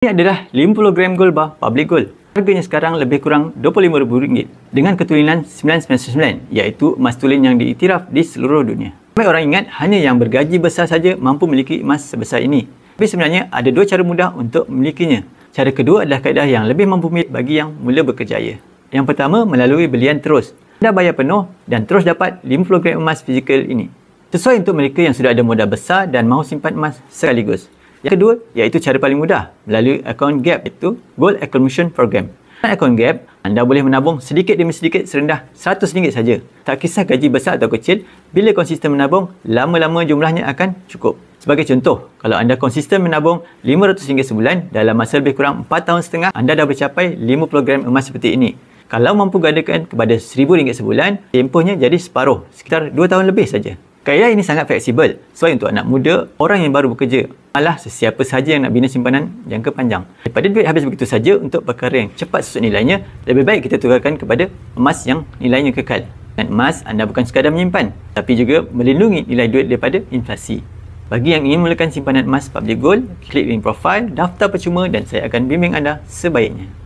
Ini adalah 50 gram gold bar public gold. Harganya sekarang lebih kurang RM25,000 dengan ketulinan 999, iaitu emas tulen yang diiktiraf di seluruh dunia. Ramai orang ingat hanya yang bergaji besar saja mampu memiliki emas sebesar ini. Tapi sebenarnya ada dua cara mudah untuk memilikinya. Cara kedua adalah kaedah yang lebih mampu bagi yang mula berkerjaya. Yang pertama, melalui belian terus. Anda bayar penuh dan terus dapat 50 gram emas fizikal ini. Sesuai untuk mereka yang sudah ada modal besar dan mahu simpan emas sekaligus. Yang kedua, iaitu cara paling mudah, melalui akaun GAP, iaitu Gold Accumulation Program. Dengan akaun GAP, anda boleh menabung sedikit demi sedikit serendah RM100 saja. Tak kisah gaji besar atau kecil, bila konsisten menabung, lama-lama jumlahnya akan cukup. Sebagai contoh, kalau anda konsisten menabung RM500 sebulan, dalam masa lebih kurang 4 tahun setengah, anda dah mencapai 50 gram emas seperti ini. Kalau mampu gandakan kepada RM1,000 sebulan, tempohnya jadi separuh, sekitar 2 tahun lebih saja. Kaedah ini sangat fleksibel, sesuai untuk anak muda, orang yang baru bekerja, malah sesiapa sahaja yang nak bina simpanan jangka panjang. Daripada duit habis begitu saja untuk perkara yang cepat susut nilainya, lebih baik kita tukarkan kepada emas yang nilainya kekal. Dan emas, anda bukan sekadar menyimpan, tapi juga melindungi nilai duit daripada inflasi. Bagi yang ingin mulakan simpanan emas public gold, klik link profile, daftar percuma dan saya akan bimbing anda sebaiknya.